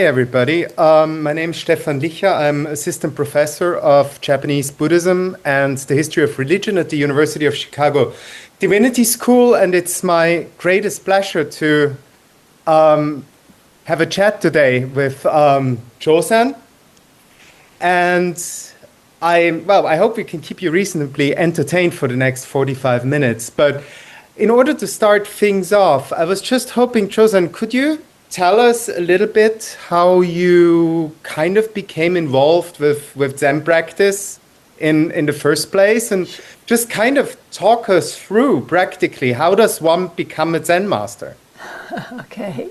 Hi, everybody. My name is Stefan Licher. I'm assistant professor of Japanese Buddhism and the history of religion at the University of Chicago Divinity School, and it's my greatest pleasure to have a chat today with Chozen. And I hope we can keep you reasonably entertained for the next 45 minutes. But in order to start things off, I was just hoping, Chozen, could you tell us a little bit how you kind of became involved with Zen practice in the first place, and just kind of talk us through practically how does one become a Zen master? Okay.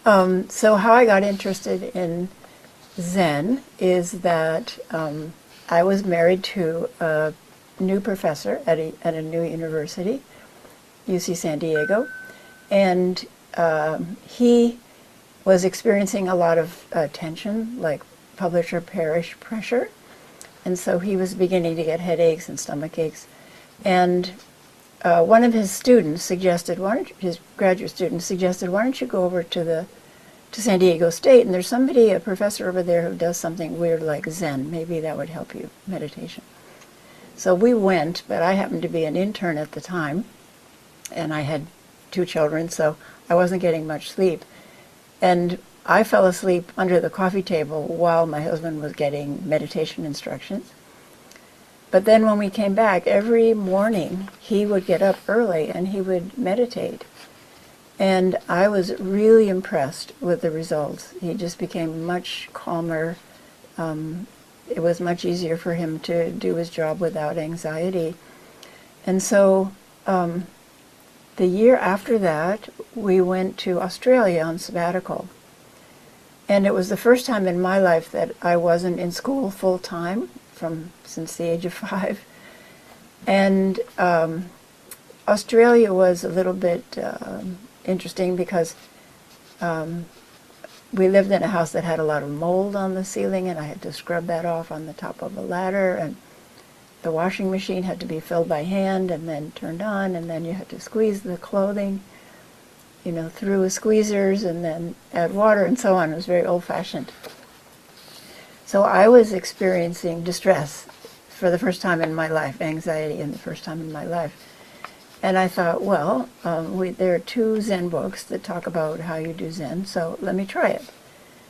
So how I got interested in Zen is that I was married to a new professor at a new university, UC San Diego, and he was experiencing a lot of tension, like publisher parish pressure, and so he was beginning to get headaches and stomach aches. And one of his students suggested, his graduate student suggested, why don't you go over to San Diego State, and there's a professor over there who does something weird like Zen. Maybe that would help you, meditation. So we went, but I happened to be an intern at the time, and I had 2 children, so I wasn't getting much sleep. And I fell asleep under the coffee table while my husband was getting meditation instructions. But then when we came back, every morning he would get up early and he would meditate. And I was really impressed with the results. He just became much calmer. It was much easier for him to do his job without anxiety. And so the year after that, we went to Australia on sabbatical. And it was the first time in my life that I wasn't in school full time since the age of 5. And Australia was a little bit interesting because we lived in a house that had a lot of mold on the ceiling, and I had to scrub that off on the top of a ladder, and the washing machine had to be filled by hand and then turned on, and then you had to squeeze the clothing, through squeezers and then add water and so on. It was very old-fashioned. So I was experiencing distress for the first time in my life, anxiety in the first time in my life. And I thought, well, there are 2 Zen books that talk about how you do Zen, so let me try it,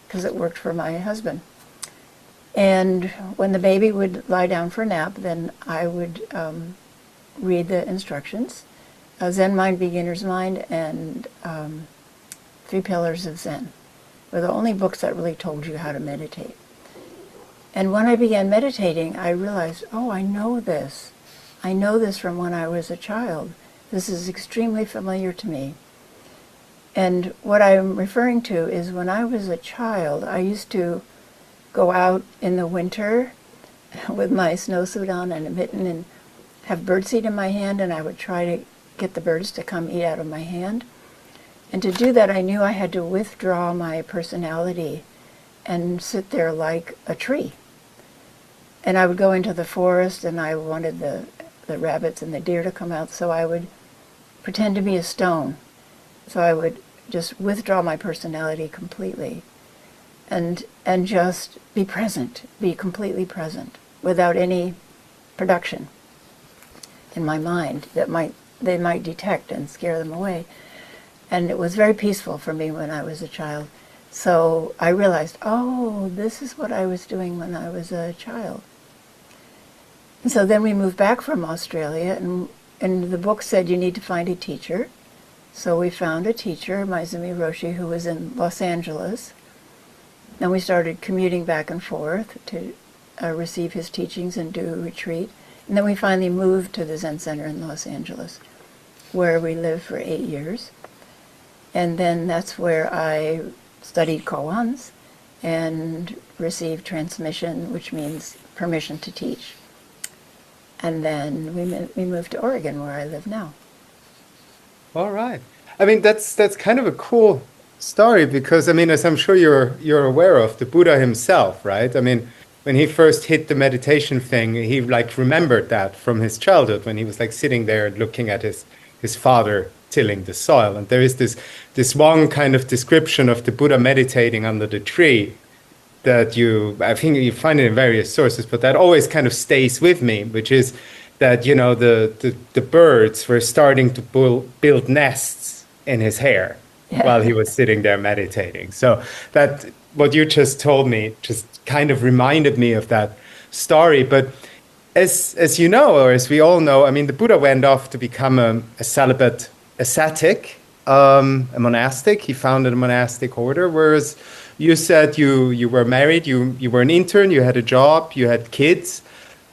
because it worked for my husband. And when the baby would lie down for a nap, then I would read the instructions, Zen Mind, Beginner's Mind, and 3 Pillars of Zen were the only books that really told you how to meditate. And when I began meditating, I realized, oh, I know this. I know this from when I was a child. This is extremely familiar to me. And what I'm referring to is when I was a child, I used to go out in the winter with my snowsuit on and a mitten and have birdseed in my hand, and I would try to get the birds to come eat out of my hand. And to do that, I knew I had to withdraw my personality and sit there like a tree. And I would go into the forest, and I wanted the rabbits and the deer to come out, so I would pretend to be a stone. So I would just withdraw my personality completely and just be present, be completely present, without any production in my mind that they might detect and scare them away. And it was very peaceful for me when I was a child. So I realized, oh, this is what I was doing when I was a child. And so then we moved back from Australia, and the book said you need to find a teacher. So we found a teacher, Maizumi Roshi, who was in Los Angeles. Then we started commuting back and forth to receive his teachings and do a retreat. And then we finally moved to the Zen Center in Los Angeles, where we lived for 8 years. And then that's where I studied koans and received transmission, which means permission to teach. And then we moved to Oregon, where I live now. All right. I mean, that's kind of a cool story because, I mean, as I'm sure you're aware of, the Buddha himself, right? I mean, when he first hit the meditation thing, he like remembered that from his childhood when he was like sitting there looking at his father tilling the soil. And there is this one kind of description of the Buddha meditating under the tree that I think you find it in various sources, but that always kind of stays with me, which is that, the birds were starting to build nests in his hair while he was sitting there meditating. So that what you just told me just kind of reminded me of that story. But as you know, or as we all know, I mean, the Buddha went off to become a celibate ascetic, a monastic. He founded a monastic order, whereas you said you were married, you were an intern, you had a job, you had kids.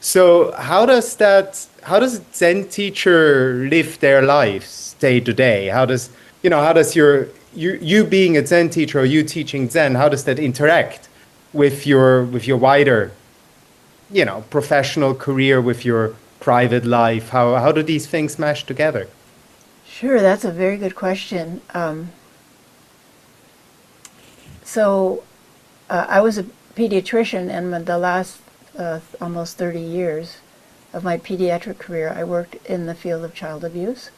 So how does a Zen teacher live their lives day to day? How does you being a Zen teacher or you teaching Zen, how does that interact with your wider, professional career, with your private life? How do these things mesh together? Sure, that's a very good question. So I was a pediatrician, and the last almost 30 years of my pediatric career, I worked in the field of child abuse,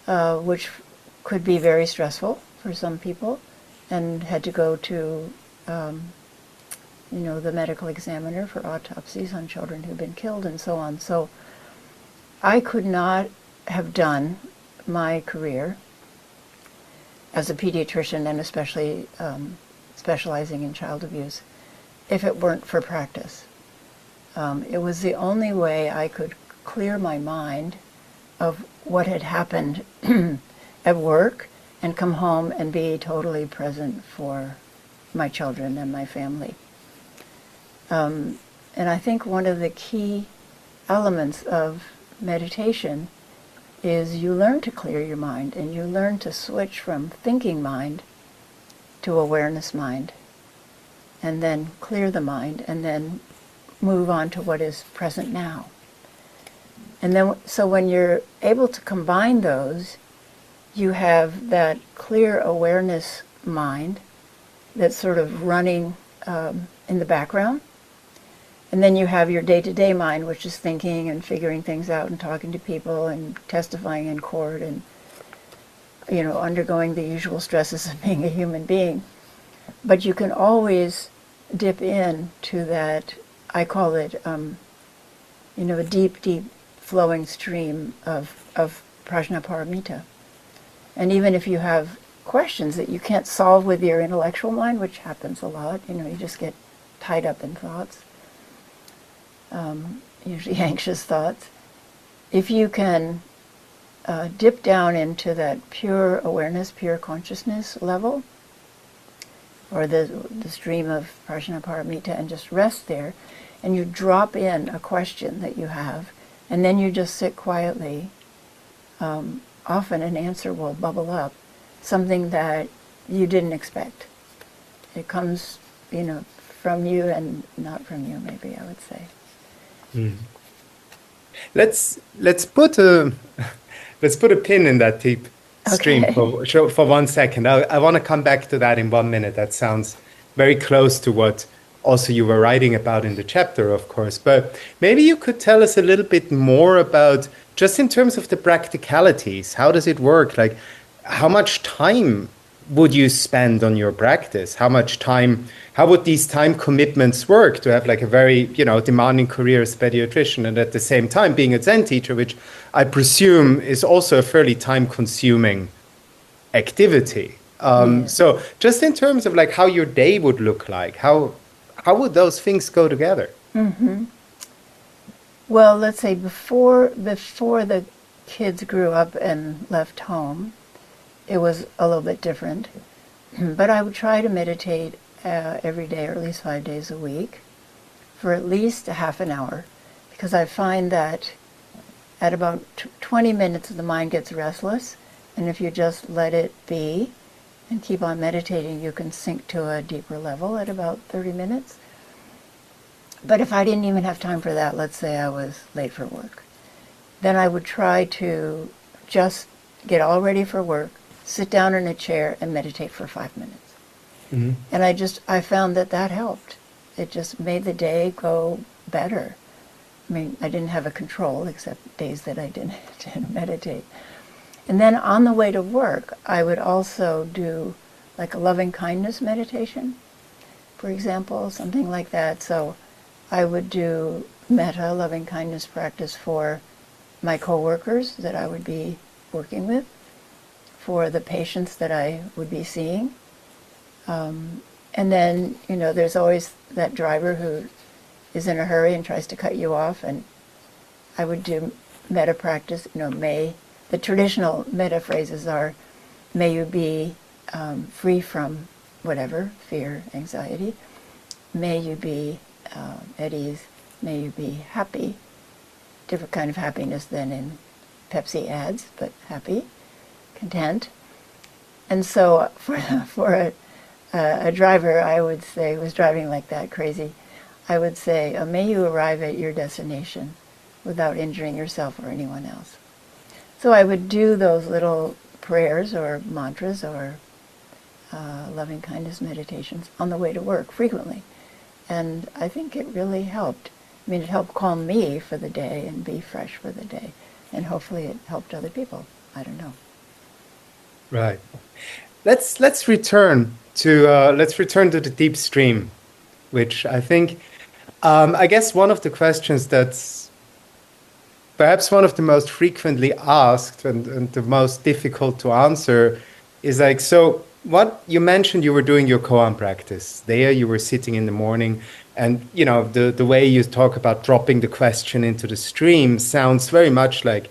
which could be very stressful for some people, and had to go to, the medical examiner for autopsies on children who've been killed and so on. So I could not have done my career as a pediatrician, and especially specializing in child abuse, if it weren't for practice. It was the only way I could clear my mind of what had happened at work and come home and be totally present for my children and my family. And I think one of the key elements of meditation is you learn to clear your mind, and you learn to switch from thinking mind to awareness mind, and then clear the mind, and then move on to what is present now. And then, so when you're able to combine those, you have that clear awareness mind that's sort of running in the background. And then you have your day-to-day mind, which is thinking and figuring things out and talking to people and testifying in court and, undergoing the usual stresses of being a human being. But you can always dip in to that, I call it, a deep, deep flowing stream of prajnaparamita. And even if you have questions that you can't solve with your intellectual mind, which happens a lot, you just get tied up in thoughts, usually anxious thoughts. If you can dip down into that pure awareness, pure consciousness level, or the stream of prajnaparamita, and just rest there, and you drop in a question that you have, and then you just sit quietly, often an answer will bubble up, something that you didn't expect. It comes, from you and not from you, maybe, I would say. Mm. Let's put a pin in that deep stream for 1 second. I want to come back to that in 1 minute. That sounds very close to what also you were writing about in the chapter, of course. But maybe you could tell us a little bit more about, just in terms of the practicalities, how does it work? Like, how much time would you spend on your practice? How would these time commitments work to have like a very, demanding career as a pediatrician, and at the same time being a Zen teacher, which I presume is also a fairly time-consuming activity. So just in terms of like how your day would look like, how would those things go together? Mm-hmm. Well, let's say before the kids grew up and left home, it was a little bit different. But I would try to meditate every day, or at least 5 days a week, for at least a half an hour, because I find that at about 20 minutes the mind gets restless, and if you just let it be and keep on meditating, you can sink to a deeper level at about 30 minutes. But if I didn't even have time for that, let's say I was late for work, then I would try to just get all ready for work, sit down in a chair and meditate for 5 minutes. Mm-hmm. And I found that helped. It just made the day go better. I mean, I didn't have a control except days that I didn't meditate. And then on the way to work, I would also do like a loving kindness meditation, for example, something like that. So I would do metta, loving kindness practice for my coworkers that I would be working with, for the patients that I would be seeing. And then, there's always that driver who is in a hurry and tries to cut you off, and I would do metta practice, the traditional metta phrases are, may you be free from whatever, fear, anxiety. May you be at ease. May you be happy. Different kind of happiness than in Pepsi ads, but happy, content. And so for a driver, I would say, who was driving like that crazy, I would say, may you arrive at your destination without injuring yourself or anyone else. So I would do those little prayers or mantras or loving kindness meditations on the way to work frequently. And I think it really helped. I mean, it helped calm me for the day and be fresh for the day. And hopefully it helped other people. I don't know. Right. Let's return to the deep stream, which I think, I guess one of the questions that's perhaps one of the most frequently asked and the most difficult to answer is like, so what you mentioned, you were doing your koan practice there, you were sitting in the morning, and the way you talk about dropping the question into the stream sounds very much like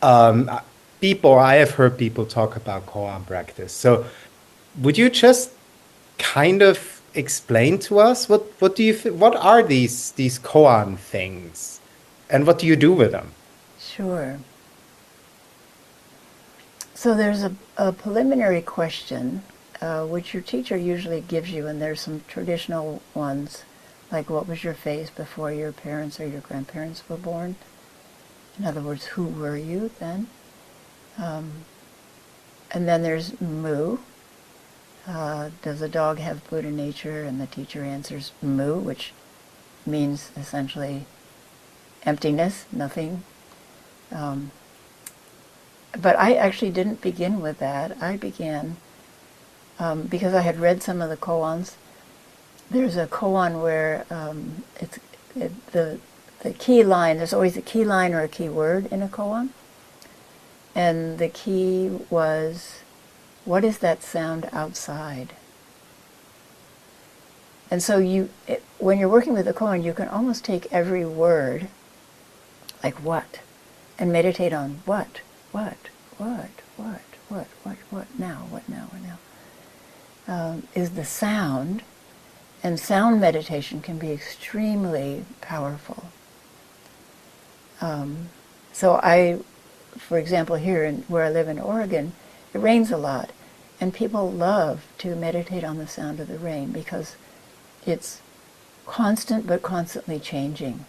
I have heard people talk about koan practice. So would you just kind of explain to us what do you what are these koan things, and what do you do with them? Sure. So there's a preliminary question, which your teacher usually gives you, and there's some traditional ones, like what was your face before your parents or your grandparents were born? In other words, who were you then? And then there's moo. Does a dog have Buddha nature? And the teacher answers moo, which means essentially emptiness, nothing. But I actually didn't begin with that. I began, because I had read some of the koans. There's a koan where the key line, there's always a key line or a key word in a koan. And the key was, what is that sound outside? And so when you're working with the koan, you can almost take every word, like what, and meditate on what now, is the sound. And sound meditation can be extremely powerful. So for example, here where I live in Oregon, it rains a lot, and people love to meditate on the sound of the rain because it's constant but constantly changing.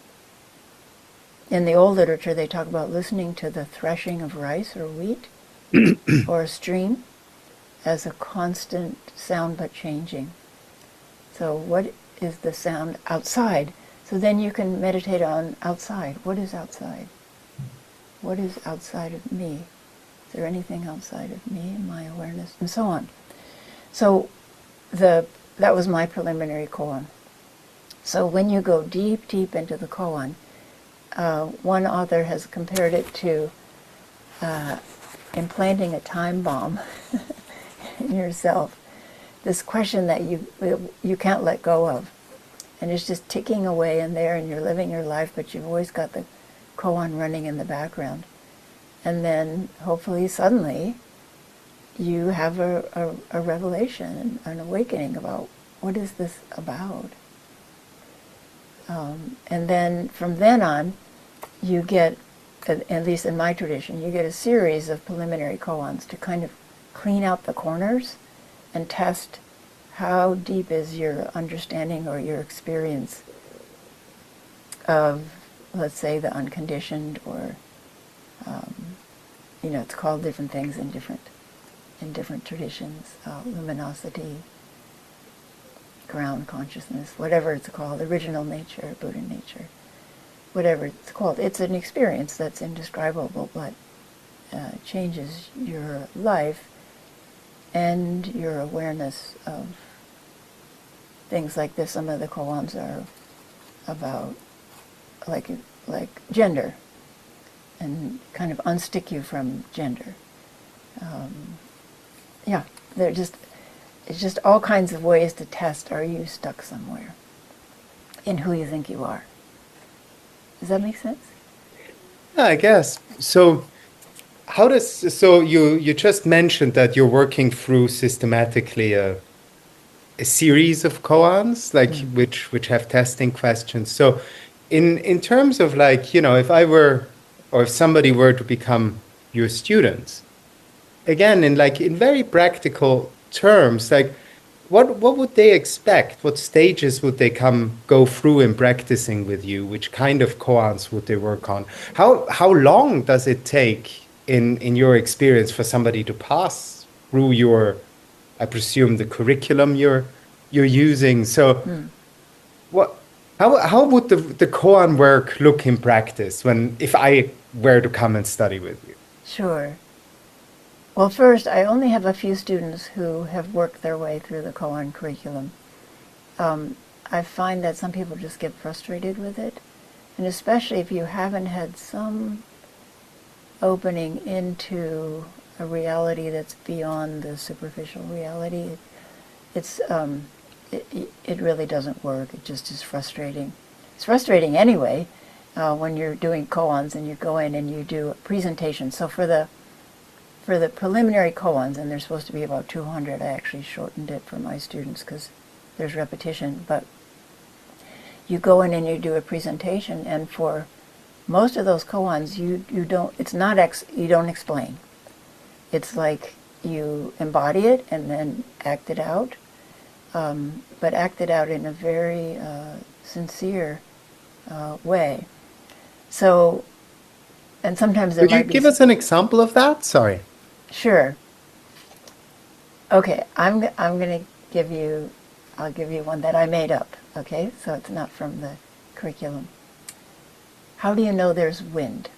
In the old literature, they talk about listening to the threshing of rice or wheat or a stream as a constant sound but changing. So what is the sound outside? So then you can meditate on outside. What is outside? What is outside of me? Is there anything outside of me and my awareness? And so on. So that was my preliminary koan. So when you go deep, deep into the koan, one author has compared it to implanting a time bomb in yourself. This question that you can't let go of. And it's just ticking away in there, and you're living your life, but you've always got the koan running in the background. And then hopefully suddenly you have a revelation, an awakening about what is this about. And then from then on, you get, at least in my tradition, you get a series of preliminary koans to kind of clean out the corners and test how deep is your understanding or your experience of, let's say, the unconditioned, or it's called different things in different traditions, luminosity, ground consciousness, whatever it's called, original nature, Buddha nature, whatever it's called. It's an experience that's indescribable, but changes your life and your awareness of things like this. Some of the koans are about like gender and kind of unstick you from gender. Yeah, it's just all kinds of ways to test, are you stuck somewhere in who you think you are? Does that make sense? Yeah, I guess. So so you just mentioned that you're working through systematically a series of koans, like which have testing questions. So in terms of like, if I were or if somebody were to become your students, again in very practical terms, like what would they expect? What stages would they go through in practicing with you? Which kind of koans would they work on? How long does it take in your experience for somebody to pass through your, I presume, the curriculum you're using? So what how would the koan work look in practice if I were to come and study with you? Sure. Well, first, I only have a few students who have worked their way through the koan curriculum. I find that some people just get frustrated with it, and especially if you haven't had some opening into a reality that's beyond the superficial reality, it really doesn't work. It just is frustrating. It's frustrating anyway when you're doing koans and you go in and you do a presentation. So for the preliminary koans, and there's supposed to be about 200, I actually shortened it for my students because there's repetition, but you go in and you do a presentation, and for most of those koans, you don't explain. It's like you embody it and then act it out, but act it out in a very sincere way. So, and sometimes there Would you might be... give us an example of that? Sorry. Sure. Okay, I'm going to I'll give you one that I made up, okay? So it's not from the curriculum. How do you know there's wind?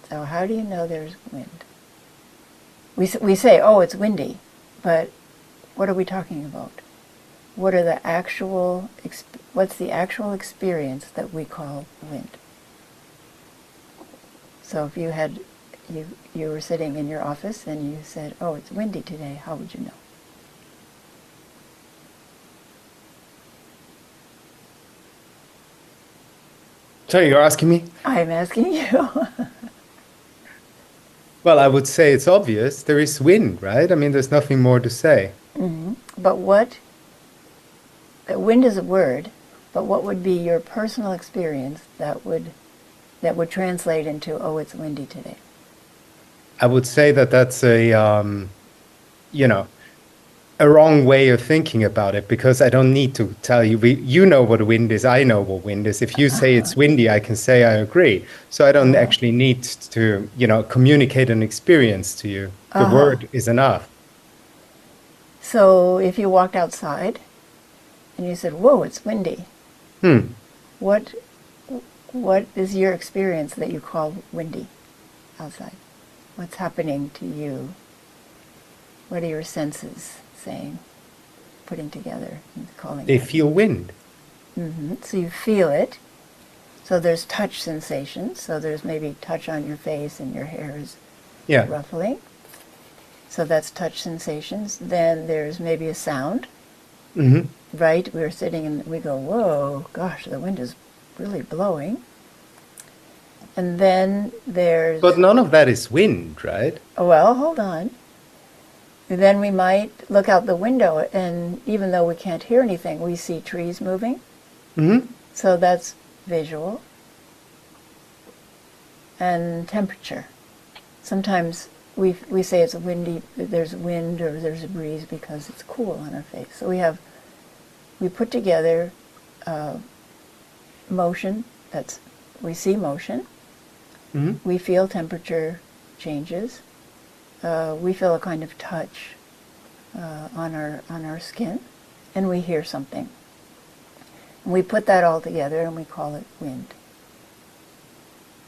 So how do you know there's wind? We say, oh, it's windy, but what are we talking about? What's the actual experience that we call wind? So if you were sitting in your office and you said, oh, it's windy today, how would you know? Sorry, you're asking me? I'm asking you. Well, I would say it's obvious. There is wind, right? I mean, there's nothing more to say. But wind is a word, but what would be your personal experience that would translate into, oh, it's windy today? I would say that that's a wrong way of thinking about it, because I don't need to tell you. You know what wind is. I know what wind is. If you say it's windy, I can say I agree. So I don't actually need to, communicate an experience to you. The word is enough. So if you walked outside and you said, whoa, it's windy, what is your experience that you call windy outside? What's happening to you? What are your senses saying, putting together and calling They it? feel wind. So you feel it. So there's touch sensations. So there's maybe touch on your face and your hair is ruffling. So that's touch sensations. Then there's maybe a sound. Right? We're sitting and we go, whoa, gosh, the wind is really blowing. And then there's... But none of that is wind, right? Well, hold on. Then we might look out the window, and even though we can't hear anything, we see trees moving. So that's visual. And temperature. Sometimes we say it's windy, there's wind or there's a breeze because it's cool on our face. So we put together motion, we see motion. We feel temperature changes. We feel a kind of touch on our skin, and we hear something. And we put that all together and we call it wind.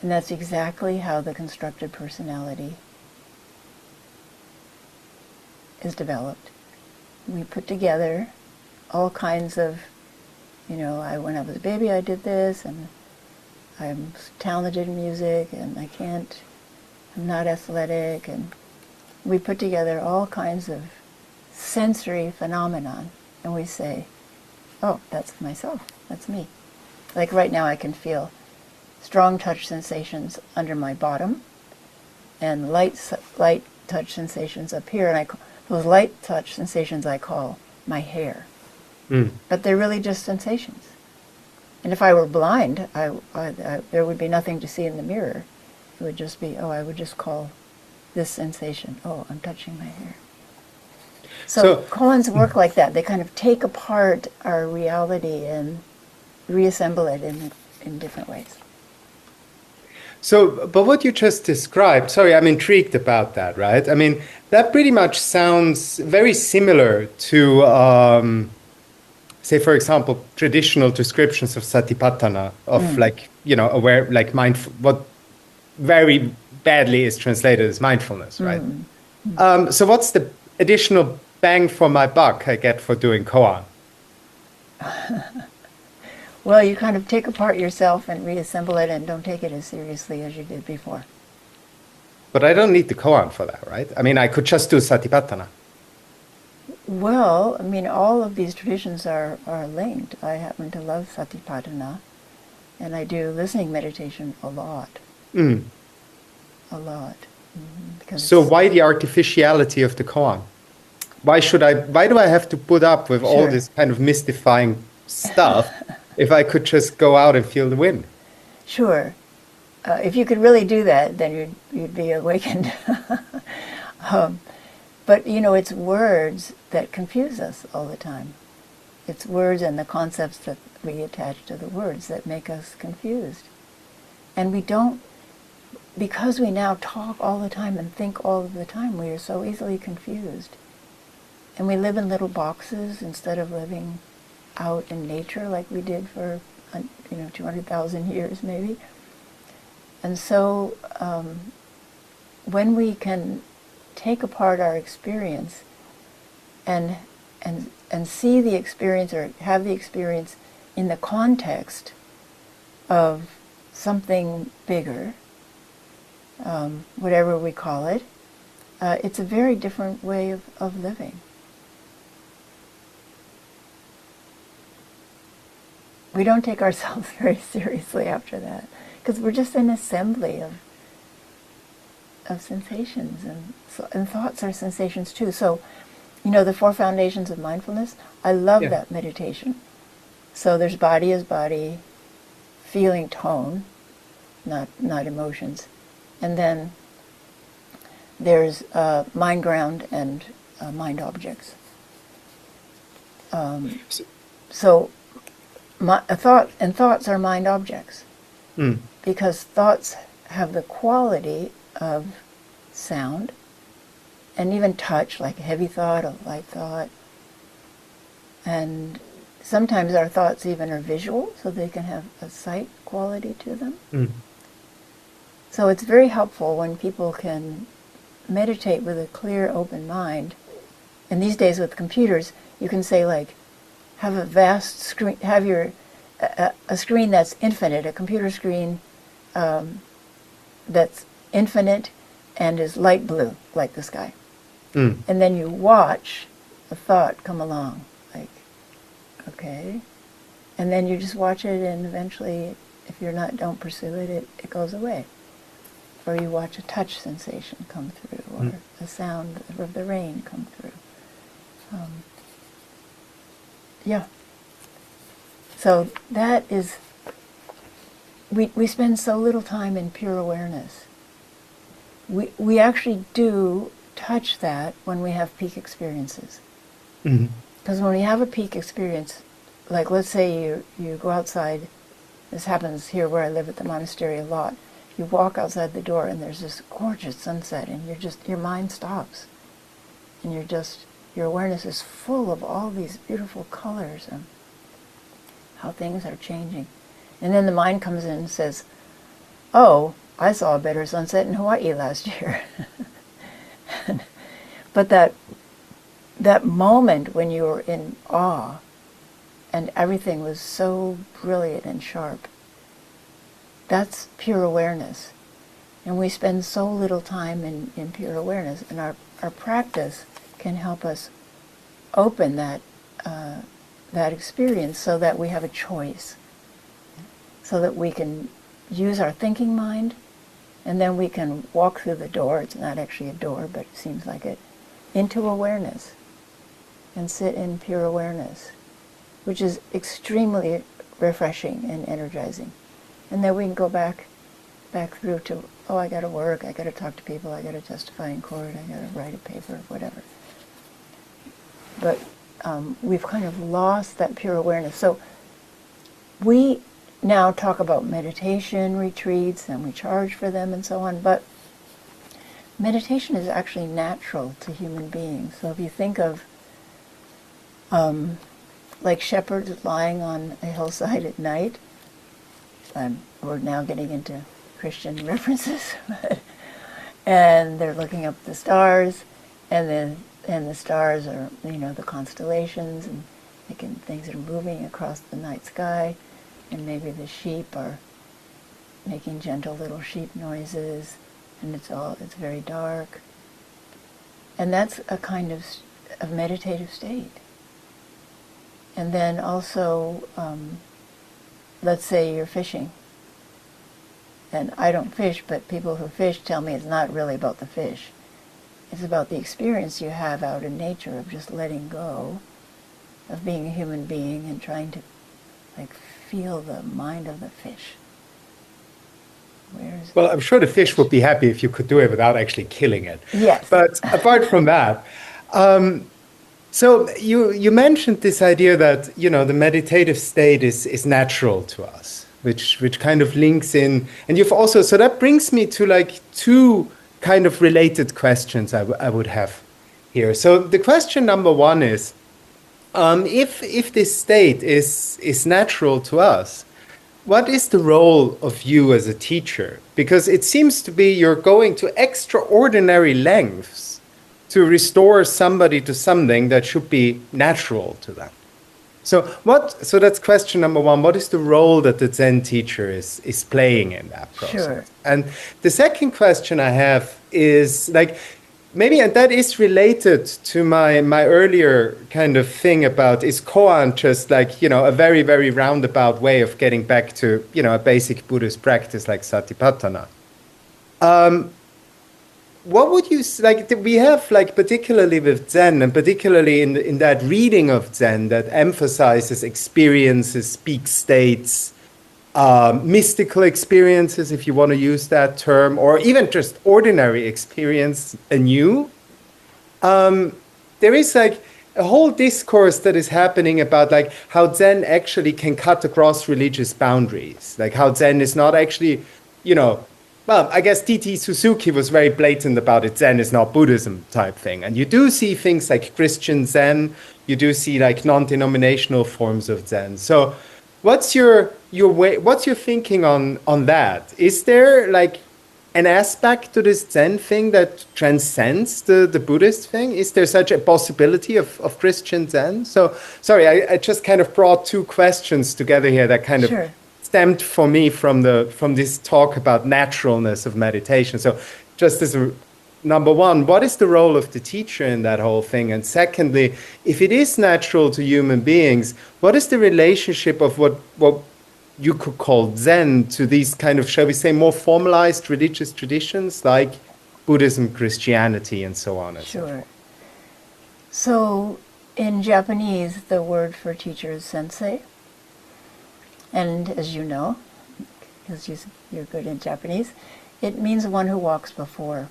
And that's exactly how the constructed personality is developed. We put together all kinds of, when I was a baby I did this, and I'm talented in music, and I'm not athletic, and we put together all kinds of sensory phenomenon, and we say, oh, that's myself, that's me. Like right now I can feel strong touch sensations under my bottom, and light touch sensations up here, and those light touch sensations I call my hair. But they're really just sensations. And if I were blind, there would be nothing to see in the mirror. It would just be, I would just call this sensation, I'm touching my hair. So koans work like that. They kind of take apart our reality and reassemble it in different ways. So, but what you just described, sorry, I'm intrigued about that, right? I mean, that pretty much sounds very similar to, say, for example, traditional descriptions of satipatthana, of aware, like mindful, what very badly is translated as mindfulness, right? So what's the additional bang for my buck I get for doing koan? Well, you kind of take apart yourself and reassemble it and don't take it as seriously as you did before. But I don't need the koan for that, right? I mean, I could just do satipatthana. Well, I mean, all of these traditions are linked. I happen to love satipatthana, and I do listening meditation a lot. A lot. So why the artificiality of the koan? Why do I have to put up with all this kind of mystifying stuff if I could just go out and feel the wind? Sure. If you could really do that, then you'd be awakened. But, it's words that confuse us all the time. It's words and the concepts that we attach to the words that make us confused. And we don't, because we now talk all the time and think all of the time, we are so easily confused. And we live in little boxes instead of living out in nature like we did for 200,000 years maybe. And so when we can take apart our experience and see the experience or have the experience in the context of something bigger, whatever we call it, it's a very different way of living. We don't take ourselves very seriously after that, because we're just an assembly of sensations, and thoughts are sensations too. So, the 4 foundations of mindfulness, I love that meditation. So there's body as body, feeling tone, not emotions. And then there's mind ground and mind objects. So thoughts are mind objects, because thoughts have the quality of sound and even touch, like a heavy thought, a light thought. And sometimes our thoughts even are visual, so they can have a sight quality to them. So it's very helpful when people can meditate with a clear, open mind. And these days with computers, you can say, like, have a vast screen, have a screen that's infinite, a computer screen that's infinite and is light blue, like the sky. And then you watch a thought come along, like, okay. And then you just watch it, and eventually, if don't pursue it, it goes away. Or you watch a touch sensation come through, or a sound of the rain come through. So that is, we spend so little time in pure awareness. We actually do touch that when we have peak experiences. Because when we have a peak experience, like let's say you go outside, this happens here where I live at the monastery a lot, you walk outside the door and there's this gorgeous sunset, and your mind stops. And your awareness is full of all these beautiful colors and how things are changing. And then the mind comes in and says, oh, I saw a better sunset in Hawaii last year. But that moment when you were in awe and everything was so brilliant and sharp, that's pure awareness. And we spend so little time in pure awareness, and our practice can help us open that experience so that we have a choice, so that we can use our thinking mind, and then we can walk through the door, it's not actually a door, but it seems like it, into awareness, and sit in pure awareness, which is extremely refreshing and energizing. And then we can go back through to, oh, I got to work, I got to talk to people, I got to testify in court, I got to write a paper, whatever. But we've kind of lost that pure awareness. So we now talk about meditation retreats, and we charge for them and so on, but meditation is actually natural to human beings. So if you think of like shepherds lying on a hillside at night, we're now getting into Christian references, and they're looking up the stars, and the stars are, the constellations, and things are moving across the night sky, and maybe the sheep are making gentle little sheep noises, and it's very dark, and that's a kind of meditative state. And then also, let's say you're fishing. And I don't fish, but people who fish tell me it's not really about the fish. It's about the experience you have out in nature of just letting go, of being a human being and trying to feel the mind of the fish. Well, I'm sure the fish would be happy if you could do it without actually killing it. Yes. But apart from that, so you mentioned this idea that, the meditative state is natural to us, which kind of links in, and you've also, so that brings me to two kind of related questions I would have here. So the question number one is, if this state is natural to us, what is the role of you as a teacher? Because it seems to be you're going to extraordinary lengths to restore somebody to something that should be natural to them. So that's question number one. What is the role that the Zen teacher is playing in that process? Sure. And the second question I have is maybe, and that is related to my earlier kind of thing about, is koan just a very, very roundabout way of getting back to, a basic Buddhist practice like satipatthana. What would you, we have, particularly with Zen, and particularly in that reading of Zen that emphasizes experiences, peak states, mystical experiences, if you want to use that term, or even just ordinary experience anew. There is a whole discourse that is happening about how Zen actually can cut across religious boundaries, how Zen is not actually, well, I guess T.T. Suzuki was very blatant about it. Zen is not Buddhism type thing. And you do see things like Christian Zen. You do see non-denominational forms of Zen. So what's your way? What's your thinking on that? Is there an aspect to this Zen thing that transcends the Buddhist thing? Is there such a possibility of Christian Zen? So sorry, I just kind of brought two questions together here that kind Sure. of stemmed for me from this talk about naturalness of meditation. So just as number one, what is the role of the teacher in that whole thing? And secondly, if it is natural to human beings, what is the relationship of what you could call Zen to these kind of, shall we say, more formalized religious traditions like Buddhism, Christianity, and so on? Sure. So in Japanese, the word for teacher is sensei. And as you know, because you're good in Japanese, it means one who walks before.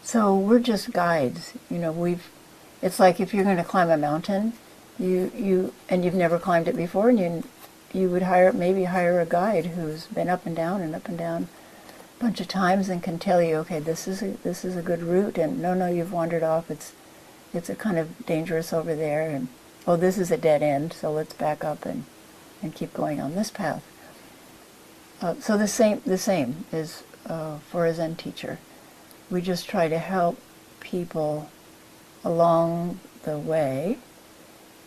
So we're just guides. It's like if you're going to climb a mountain, and you've never climbed it before, and you would maybe hire a guide who's been up and down a bunch of times and can tell you, okay, this is a good route, and no, you've wandered off. It's a kind of dangerous over there, and oh, this is a dead end, so let's back up and keep going on this path. So the same is for a Zen teacher. We just try to help people along the way,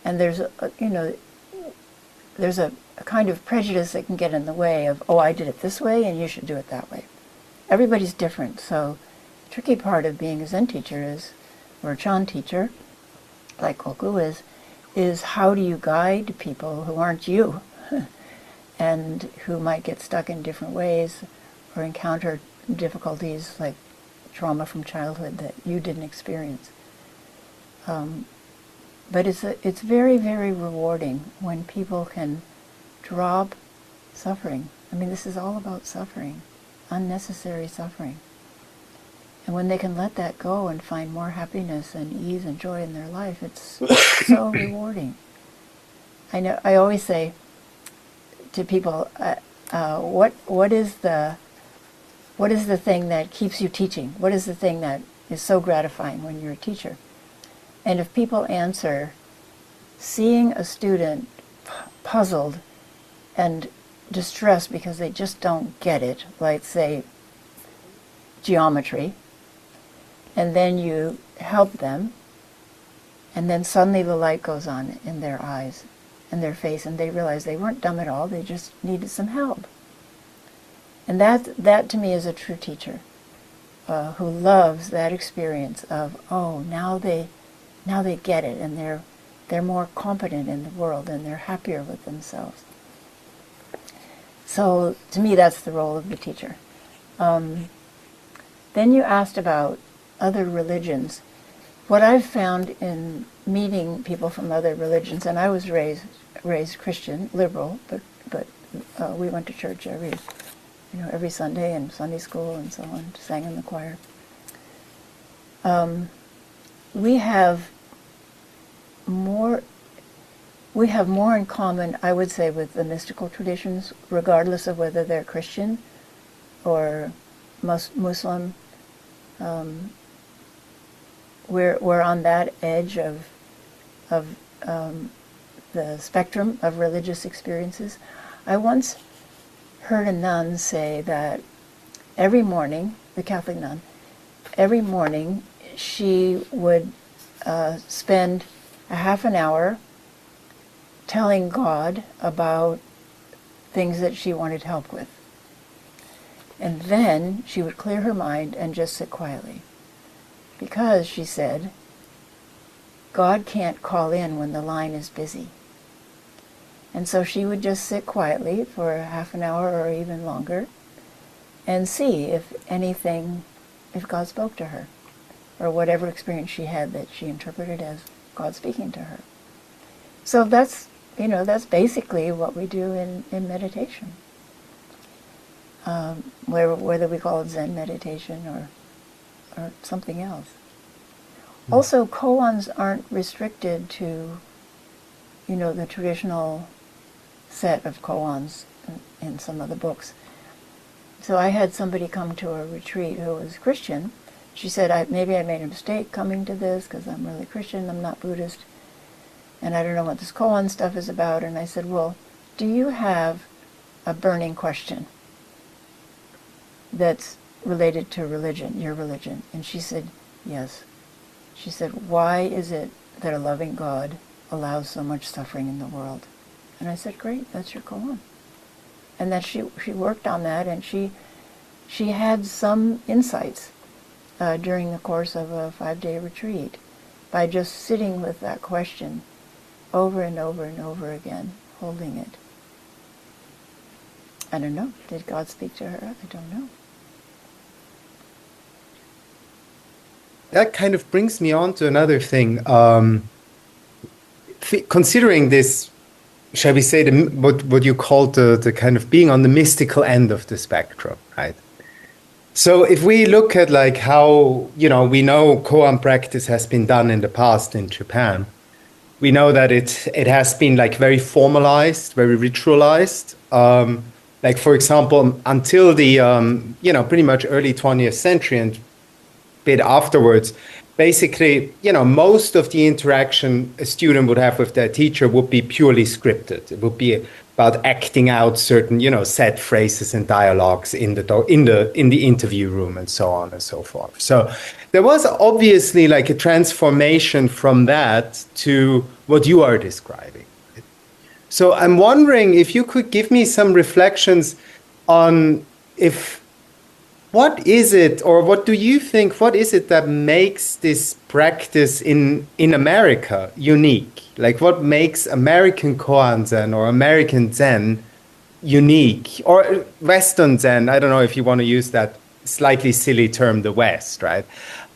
and there's a kind of prejudice that can get in the way of, oh, I did it this way and you should do it that way. Everybody's different, so the tricky part of being a Zen teacher is, or a Chan teacher, like Koku is how do you guide people who aren't you and who might get stuck in different ways or encounter difficulties like trauma from childhood that you didn't experience. But it's very, very rewarding when people can drop suffering. I mean, this is all about suffering, unnecessary suffering. And when they can let that go and find more happiness and ease and joy in their life, it's so rewarding. I always say to people, what is the thing that keeps you teaching? What is the thing that is so gratifying when you're a teacher? And if people answer, seeing a student puzzled and distressed because they just don't get it, like say geometry, and then you help them, and then suddenly the light goes on in their eyes and their face, and they realize they weren't dumb at all, they just needed some help. And that to me is a true teacher, who loves that experience of, oh, now they get it, and they're more competent in the world, and they're happier with themselves. So to me, that's the role of the teacher. Then you asked about other religions. What I've found in meeting people from other religions, and I was raised Christian, liberal, but we went to church every Sunday and Sunday school and so on, sang in the choir. We have more in common, I would say, with the mystical traditions, regardless of whether they're Christian or Muslim. We're on that edge of the spectrum of religious experiences. I once heard a nun say that every morning, the Catholic nun, every morning she would spend a half an hour telling God about things that she wanted help with. And then she would clear her mind and just sit quietly. Because, she said, God can't call in when the line is busy. And so she would just sit quietly for a half an hour or even longer and see if God spoke to her, or whatever experience she had that she interpreted as God speaking to her. So that's basically what we do in meditation. Whether we call it Zen meditation or something else. Also, koans aren't restricted to, the traditional set of koans in some of the books. So I had somebody come to a retreat who was Christian. She said, maybe I made a mistake coming to this because I'm really Christian, I'm not Buddhist, and I don't know what this koan stuff is about. And I said, well, do you have a burning question that's related to religion, your religion? And she said, yes. She said, why is it that a loving God allows so much suffering in the world? And I said, great, that's your koan. And that she worked on that, and she had some insights during the course of a 5-day retreat by just sitting with that question over and over and over again, holding it. I don't know. Did God speak to her? I don't know. That kind of brings me on to another thing. Considering this, shall we say, what you called the kind of being on the mystical end of the spectrum, right? So if we look at like how, we know koan practice has been done in the past in Japan, we know that it has been like very formalized, very ritualized. Like, for example, until the, pretty much early 20th century and bit afterwards, basically, most of the interaction a student would have with their teacher would be purely scripted. It would be about acting out certain, set phrases and dialogues in the interview room and so on and so forth. So there was obviously like a transformation from that to what you are describing. So I'm wondering if you could give me some reflections on if what is it, or what do you think, what is it that makes this practice in America unique? Like what makes American Koan Zen or American Zen unique? Or Western Zen, I don't know if you want to use that slightly silly term, the West, right?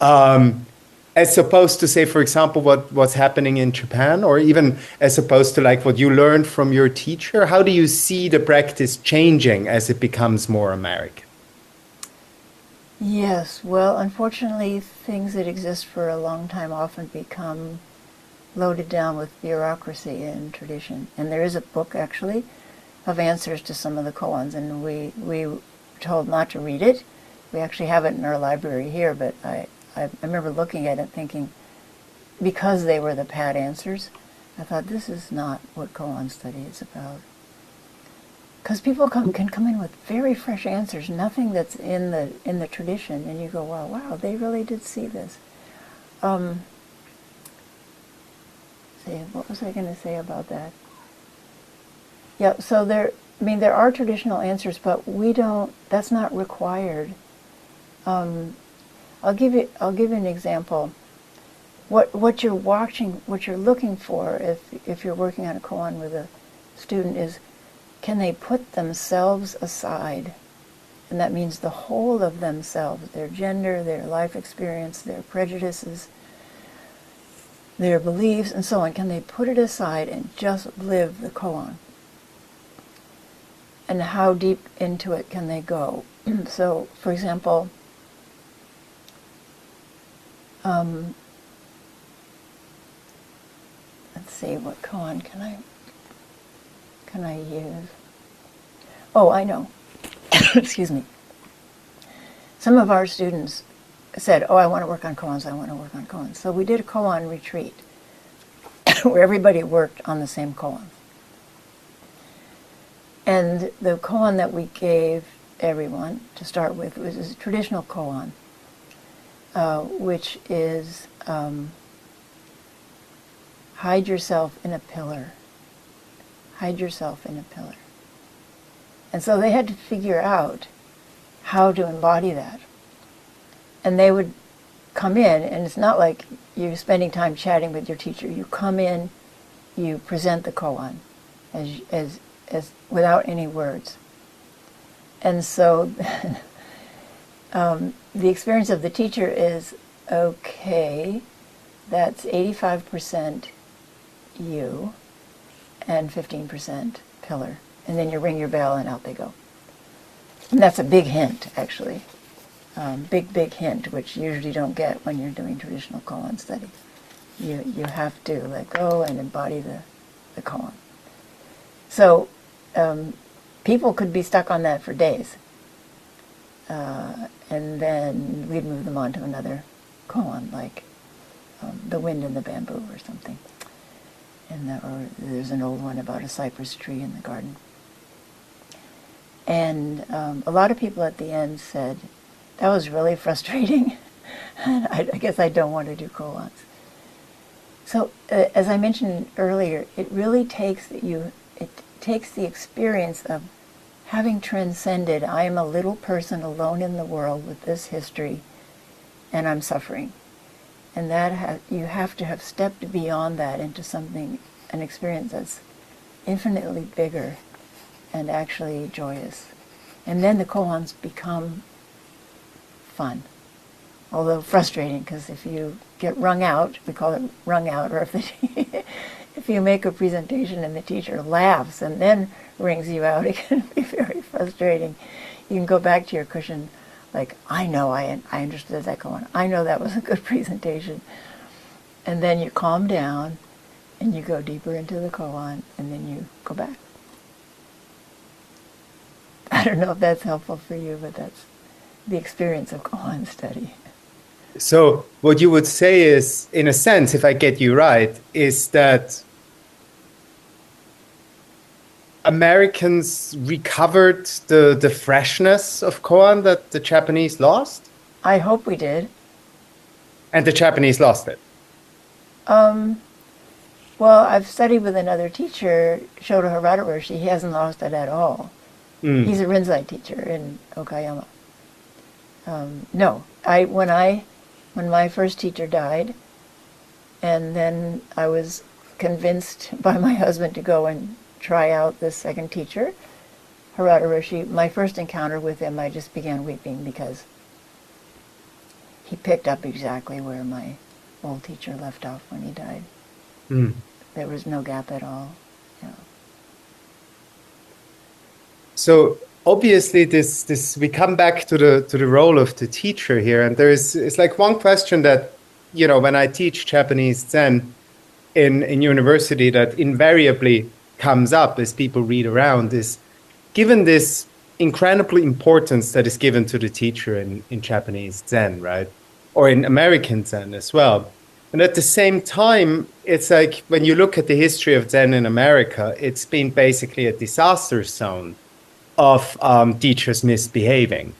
As opposed to say, for example, what's happening in Japan, or even as opposed to like what you learned from your teacher. How do you see the practice changing as it becomes more American? Yes, well, unfortunately, things that exist for a long time often become loaded down with bureaucracy and tradition. And there is a book, actually, of answers to some of the koans, and we were told not to read it. We actually have it in our library here, but I remember looking at it thinking, because they were the pat answers, I thought, this is not what koan study is about. Because people can come in with very fresh answers, nothing that's in the tradition, and you go, wow, they really did see this. What was I going to say about that? Yeah, so there are traditional answers, but we don't. That's not required. I'll give you an example. What you're watching, what you're looking for, if you're working on a koan with a student, is, can they put themselves aside? And that means the whole of themselves, their gender, their life experience, their prejudices, their beliefs, and so on. Can they put it aside and just live the koan? And how deep into it can they go? So, for example, let's see, what koan can I use? Oh, I know. Excuse me. Some of our students said, I want to work on koans. So we did a koan retreat where everybody worked on the same koan. And the koan that we gave everyone to start with was a traditional koan, which is hide yourself in a pillar. Hide yourself in a pillar. And so they had to figure out how to embody that. And they would come in, and it's not like you're spending time chatting with your teacher. You come in, you present the koan as without any words. And so the experience of the teacher is, okay, that's 85% you and 15% pillar. And then you ring your bell and out they go. And that's a big hint, actually. Big hint, which you usually don't get when you're doing traditional koan study. You have to let go and embody the koan. So people could be stuck on that for days. And then we'd move them on to another koan, like the wind in the bamboo or something. Or there's an old one about a cypress tree in the garden. And a lot of people at the end said, that was really frustrating. And I guess I don't want to do koans. So as I mentioned earlier, it really takes the experience of having transcended, I am a little person alone in the world with this history, and I'm suffering. And that you have to have stepped beyond that into something, an experience that's infinitely bigger and actually joyous. And then the koans become fun, although frustrating, because if you get wrung out, we call it wrung out, or if you make a presentation and the teacher laughs and then rings you out, it can be very frustrating. You can go back to your cushion like, I know I understood that koan. I know that was a good presentation. And then you calm down and you go deeper into the koan and then you go back. I don't know if that's helpful for you, but that's the experience of koan study. So what you would say is, in a sense, if I get you right, is that Americans recovered the freshness of koan that the Japanese lost? I hope we did. And the Japanese lost it. Um, well, I've studied with another teacher, Shoto Harada. He hasn't lost it at all. Mm. He's a Rinzai teacher in Okayama. No, when my first teacher died, and then I was convinced by my husband to go and try out this second teacher, Harada Roshi. My first encounter with him, I just began weeping because he picked up exactly where my old teacher left off when he died. Mm. There was no gap at all. Yeah. So obviously this we come back to the role of the teacher here, and it's like one question that, when I teach Japanese Zen in university, that invariably comes up as people read around, is given this incredible importance that is given to the teacher in Japanese Zen, right? Or in American Zen as well. And at the same time, it's like when you look at the history of Zen in America, it's been basically a disaster zone of teachers misbehaving.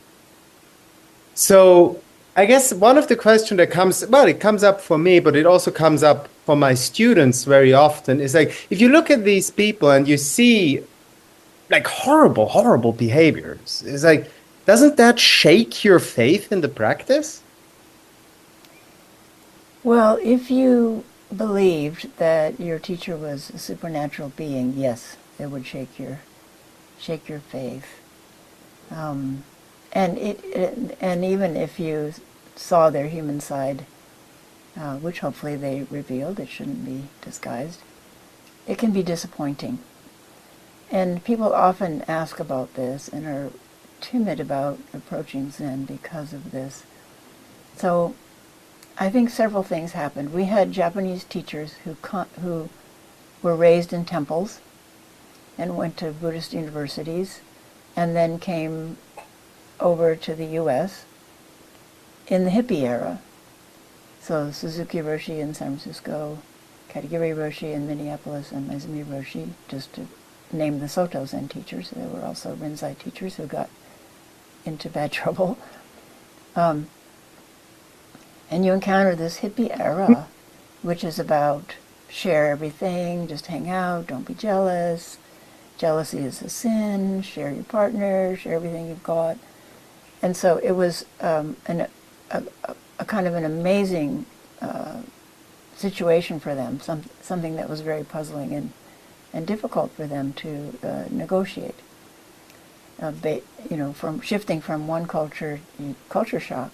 So I guess one of the questions that it comes up for me, but it also comes up for my students very often, is like, if you look at these people and you see like horrible, horrible behaviors, it's like, doesn't that shake your faith in the practice? Well, if you believed that your teacher was a supernatural being, yes, it would shake your faith. And and even if you saw their human side, which hopefully they revealed, it shouldn't be disguised, it can be disappointing. And people often ask about this and are timid about approaching Zen because of this. So I think several things happened. We had Japanese teachers who were raised in temples and went to Buddhist universities and then came over to the U.S. in the hippie era. So Suzuki Roshi in San Francisco, Katagiri Roshi in Minneapolis, and Maizumi Roshi, just to name the Soto Zen teachers. There were also Rinzai teachers who got into bad trouble. And you encounter this hippie era, which is about share everything, just hang out, don't be jealous. Jealousy is a sin, share your partner, share everything you've got. And so it was a kind of an amazing situation for them, something that was very puzzling and difficult for them to negotiate. From shifting from one culture shock.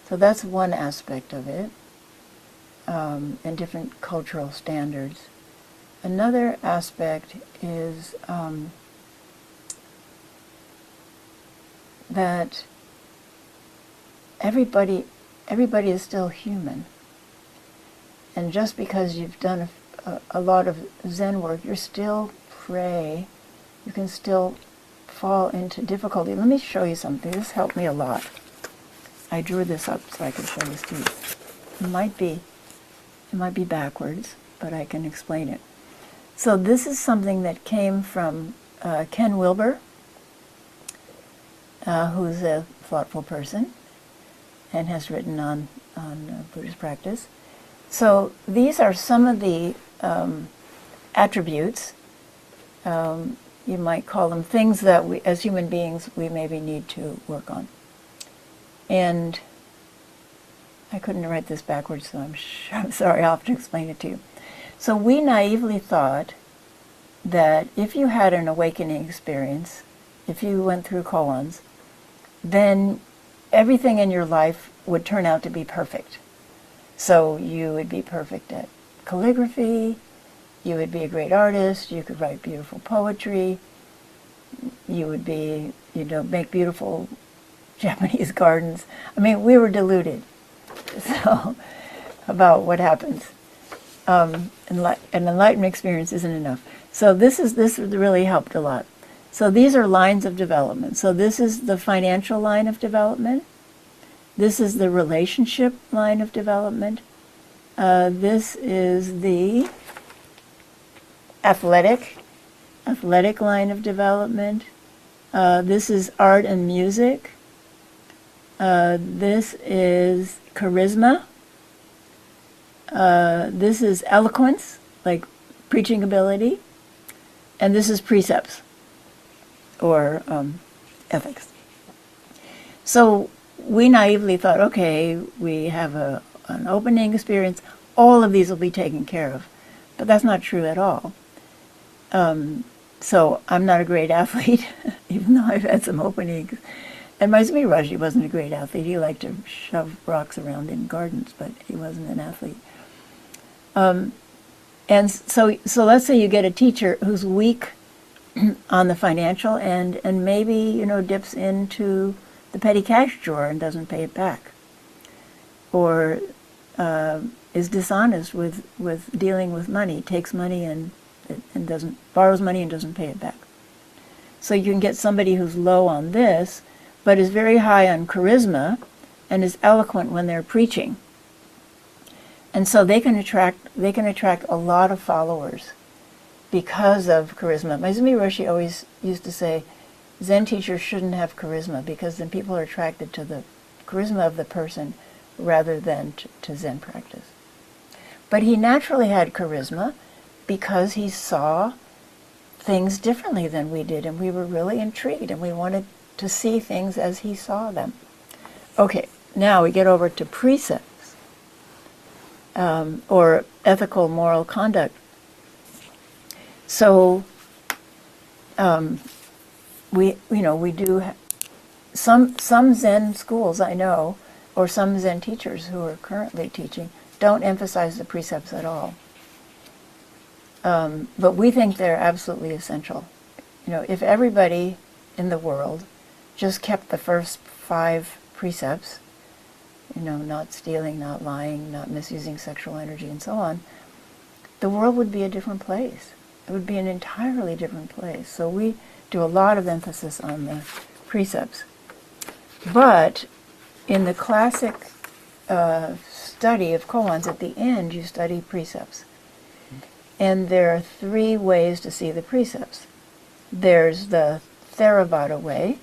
So that's one aspect of it, and different cultural standards. Another aspect is that everybody is still human. And just because you've done a lot of Zen work, you're still prey. You can still fall into difficulty. Let me show you something. This helped me a lot. I drew this up so I could show this to you. It might be backwards, but I can explain it. So this is something that came from Ken Wilber, who's a thoughtful person and has written on Buddhist practice. So these are some of the attributes, you might call them things that we, as human beings, we maybe need to work on. And I couldn't write this backwards, so I'm sorry, I'll have to explain it to you. So we naively thought that if you had an awakening experience, if you went through koans, then everything in your life would turn out to be perfect. So you would be perfect at calligraphy, you would be a great artist, you could write beautiful poetry, you would be, make beautiful Japanese gardens. I mean, we were deluded about what happens. An enlightenment experience isn't enough. So this really helped a lot. So these are lines of development. So this is the financial line of development. This is the relationship line of development. This is the athletic athletic line of development. This is art and music. This is charisma. This is eloquence, like preaching ability. And this is precepts, or ethics. So we naively thought, okay, we have an opening experience, all of these will be taken care of. But that's not true at all. So I'm not a great athlete, even though I've had some openings. And Maizumi Raji wasn't a great athlete. He liked to shove rocks around in gardens, but he wasn't an athlete. And so let's say you get a teacher who's weak on the financial end and maybe, dips into the petty cash drawer and doesn't pay it back. Or is dishonest with dealing with money, takes money and borrows money and doesn't pay it back. So you can get somebody who's low on this, but is very high on charisma and is eloquent when they're preaching. And so they can attract a lot of followers because of charisma. Maizumi Roshi always used to say, Zen teachers shouldn't have charisma because then people are attracted to the charisma of the person rather than to Zen practice. But he naturally had charisma because he saw things differently than we did, and we were really intrigued, and we wanted to see things as he saw them. Okay, now we get over to precepts, or ethical moral conduct. So we do some Zen schools I know, or some Zen teachers who are currently teaching, don't emphasize the precepts at all. But we think they're absolutely essential. If everybody in the world just kept the first 5 precepts, not stealing, not lying, not misusing sexual energy, and so on, the world would be a different place. It would be an entirely different place. So we do a lot of emphasis on the precepts. But in the classic study of koans, at the end you study precepts. And there are 3 ways to see the precepts. There's the Theravada way,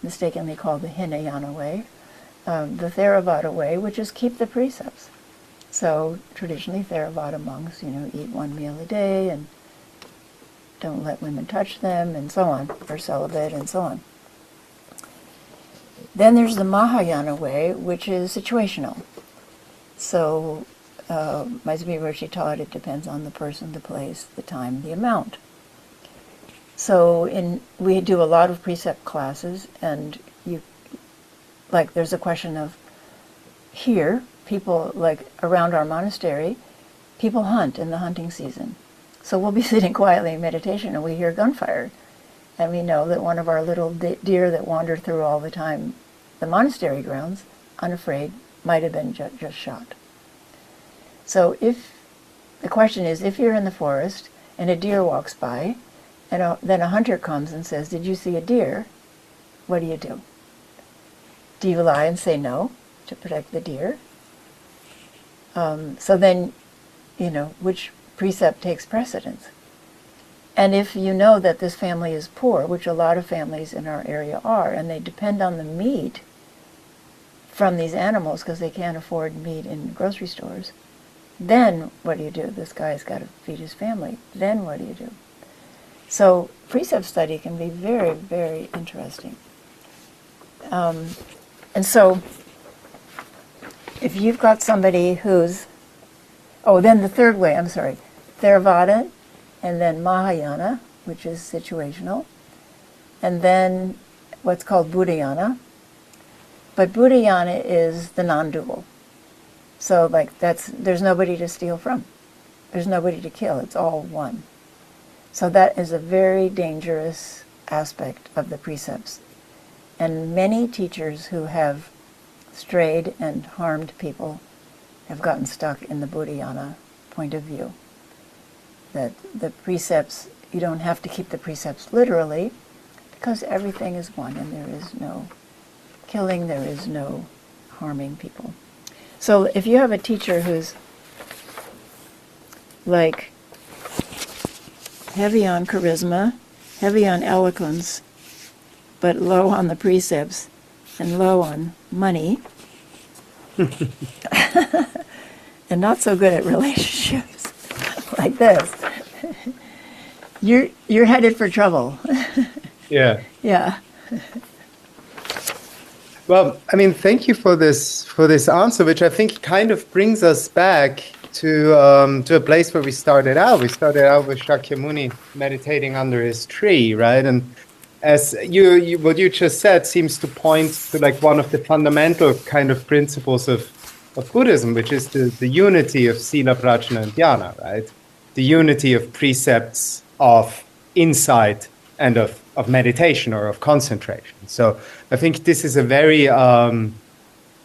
mistakenly called the Hinayana way. The Theravada way, which is keep the precepts. So traditionally Theravada monks, eat 1 meal a day and don't let women touch them and so on, or celibate and so on. Then there's the Mahayana way, which is situational. So Maizumi Roshi taught it depends on the person, the place, the time, the amount. So we do a lot of precept classes, and there's a question of here, people, around our monastery, people hunt in the hunting season. So we'll be sitting quietly in meditation and we hear gunfire. And we know that one of our little deer that wandered through all the time the monastery grounds, unafraid, might have been just shot. So the question is, if you're in the forest and a deer walks by, and then a hunter comes and says, "Did you see a deer?" What do you do? Do you lie and say no to protect the deer? So then, which precept takes precedence? And if you know that this family is poor, which a lot of families in our area are, and they depend on the meat from these animals because they can't afford meat in grocery stores, then what do? This guy's got to feed his family. Then what do? So precept study can be very, very interesting. And so if you've got somebody who's, then the third way, Theravada, and then Mahayana, which is situational, and then what's called Buddhayana. But Buddhayana is the non-dual. So there's nobody to steal from. There's nobody to kill. It's all one. So that is a very dangerous aspect of the precepts. And many teachers who have strayed and harmed people have gotten stuck in the Buddhayana point of view. That the precepts, you don't have to keep the precepts literally, because everything is one and there is no killing, there is no harming people. So if you have a teacher who's heavy on charisma, heavy on eloquence, but low on the precepts and low on money, and not so good at relationships like this. You're headed for trouble. Yeah. Yeah. Well, I mean, thank you for this answer, which I think kind of brings us back to a place where we started out. We started out with Shakyamuni meditating under his tree, right? And as you what you just said seems to point to like one of the fundamental kind of principles of Buddhism, which is the unity of sila, prajna, and dhyana, right? The unity of precepts of insight and of meditation or of concentration. So I think this is a very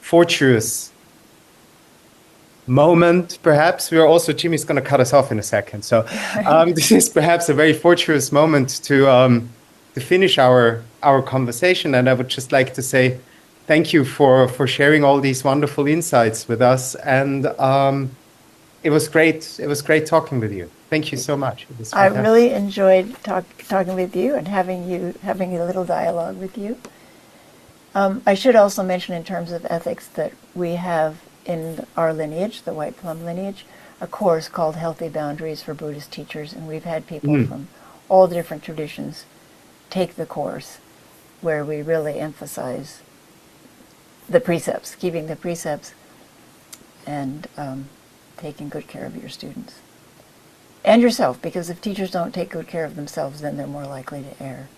fortuitous moment, perhaps. Jimmy's going to cut us off in a second. So this is perhaps a very fortuitous moment to finish our conversation. And I would just like to say thank you for sharing all these wonderful insights with us. And it was great. It was great talking with you. Thank you so much. I really enjoyed talking with you and having a little dialogue with you. I should also mention in terms of ethics that we have in our lineage, the White Plum lineage, a course called Healthy Boundaries for Buddhist Teachers, and we've had people from all different traditions take the course, where we really emphasize the precepts, keeping the precepts, and taking good care of your students. And yourself, because if teachers don't take good care of themselves, then they're more likely to err.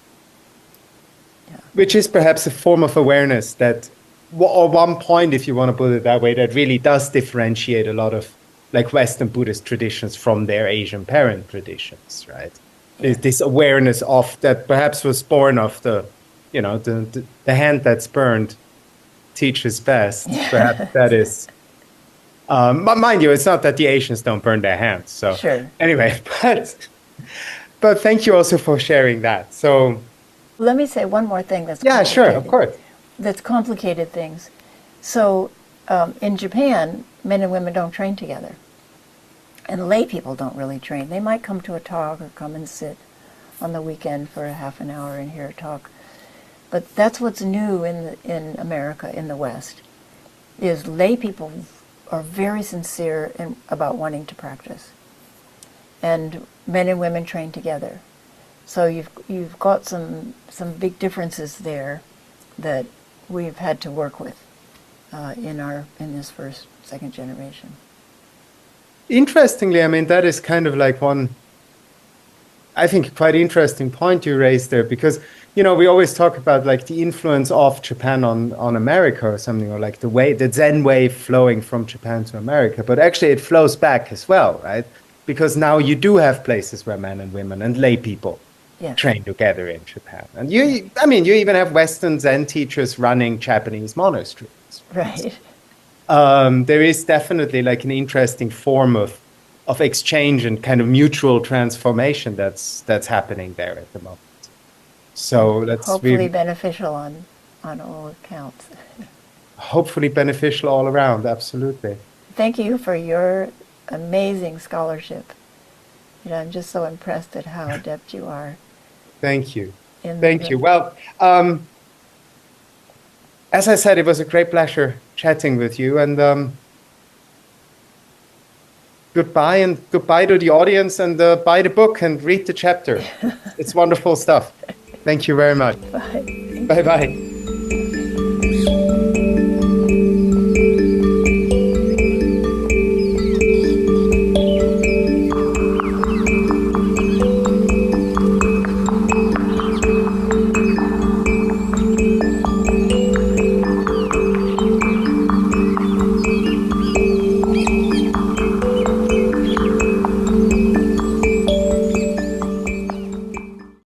Yeah. Which is perhaps a form of awareness that, or one point, if you want to put it that way, that really does differentiate a lot of like Western Buddhist traditions from their Asian parent traditions, right? Yeah. This awareness of that perhaps was born of the hand that's burned teaches best. Perhaps that is. But mind you, it's not that the Asians don't burn their hands. So sure. Anyway, but thank you also for sharing that. So let me say one more thing that's sure, of course. That's complicated things. So in Japan, men and women don't train together, and lay people don't really train. They might come to a talk or come and sit on the weekend for a half an hour and hear a talk. But that's what's new in America, in the West, is lay people are very sincere about wanting to practice, and men and women train together. So you've got some big differences there that we've had to work with in this second generation. Interestingly, I mean, that is kind of like one, I think, quite interesting point you raised there, because we always talk about like the influence of Japan on America or something, or like the Zen wave flowing from Japan to America. But actually it flows back as well, right? Because now you do have places where men and women and lay people train together in Japan. And you even have Western Zen teachers running Japanese monasteries. Right. There is definitely like an interesting form of exchange and kind of mutual transformation that's happening there at the moment. So that's hopefully beneficial on all accounts. Hopefully beneficial all around, absolutely. Thank you for your amazing scholarship. I'm just so impressed at how adept you are. Thank you. Thank you. Well, as I said, it was a great pleasure chatting with you, and goodbye to the audience, and buy the book and read the chapter. It's wonderful stuff. Thank you very much. Bye. Bye-bye.